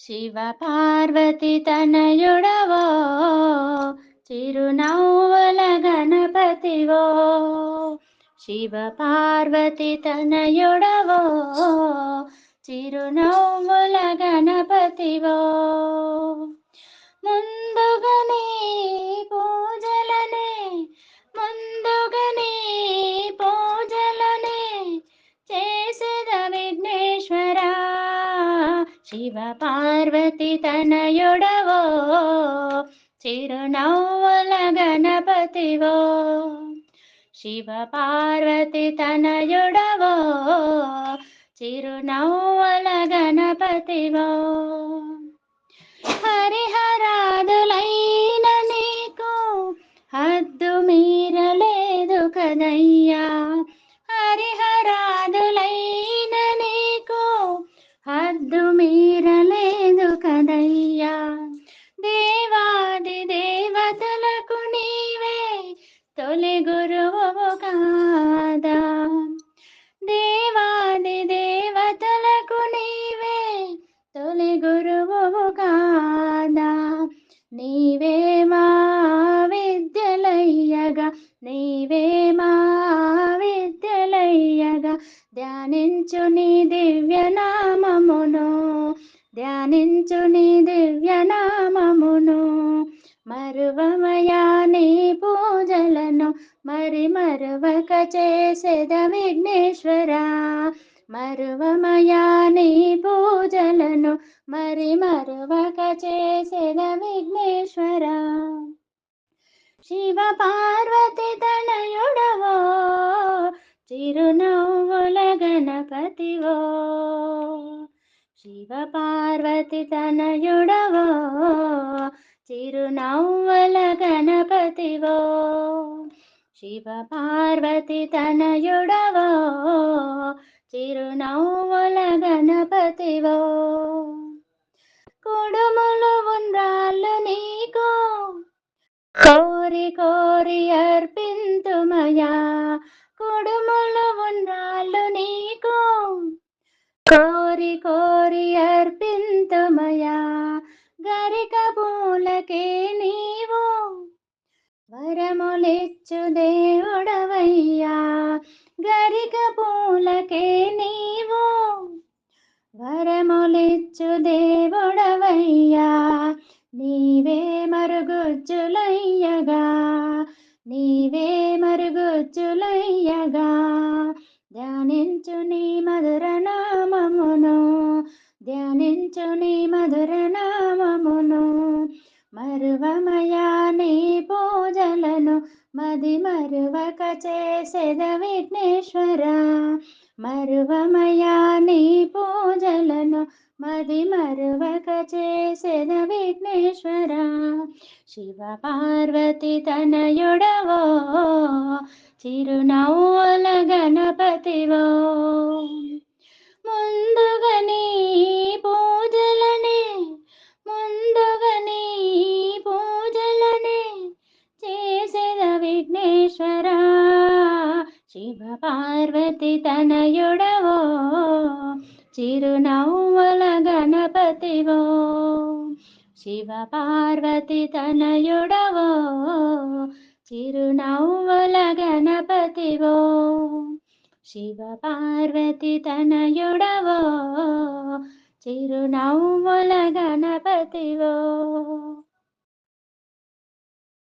శివ పార్వతి తనయుడవో చిరునవ్వుల గణపతివో. శివ పార్వతి తనయుడవో చిరునవ్వుల గణపతివో. ముందుగనే పూజలనే ముందుగనే పూజలనే చేసేద విఘ్నేశ్వరా. శివ పార్వతి తనయుడవో చిరునవ్వుల గణపతివో. శివ పార్వతి తనయుడవో చిరునవ్వుల గణపతివో. హరిహరాదులైన నీకు హద్దు మీరలేదు కదయ్యా. హరిహరాదులైన నీకు హద్దు మీరలేదు కదయ్యా. దేవాది దేవతలకు నీవే తొలి గురువు కాదా. దేవాది దేవతలకు నీవే తొలి గురువు కాదా. నీవే మా విద్యలయ్యగా నీవే మా విద్యలయ్యగా ధ్యానించు నీ దివ్యనామమును ధ్యానించు నీ దివ్యనామమును. మరువమయా నీ పూజలను మరి మరువక చేసేద విఘ్నేశ్వరా. మరువమయా నీ పూజలను మరి మరువక చేసేద విఘ్నేశ్వరా. శివ పార్వతి తనయుడవో చిరునవ్వుల గణపతివో. శివ పార్వతి తనయుడవో చిరునవ్వుల గణపతివో. శివ పార్వతి తనయుడవో చిరునవ్వుల గణపతివో. కుడుములు ఉండ్రాళ్ళు నీకు కోరి కోరి అర్పింతుమయా. కుడుములు ఉండ్రాళ్ళు నీకు కోరి కోరి అర్పింతుమయా. గరిక పూలకే నీవు వరములిచ్చు దేవుడవయ్యా. గరిక పూలకే నీవు వరములిచ్చు దేవుడవయ్యా. నీవే మరుగుజ్జులయ్యగా నీవే మరుగుజ్జులయ్యగా ధ్యానించు నీ మధుర నామమును ధ్యానించు నీ మధుర నామమును. మరువమయా నీ పూజలను మది మరువక చేసేద విఘ్నేశ్వరా. మరువమయా నీ పూజలను మది మరువక చేసేద విఘ్నేశ్వరా. శివ పార్వతి తనయుడవో చిరునవ్వుల గణపతివో. ముందుగనీ పూజలనే ముందుగనీ పూజలనే చేసేద విఘ్నేశ్వరా. శివ పార్వతి తనయుడవో చిరునవ్వుల గణపతివో. శివ పార్వతి తనయుడవో చిరునవ్వుల గణపతివో. శివ పార్వతి తనయుడవో చిరునవ్వుల గణపతివో.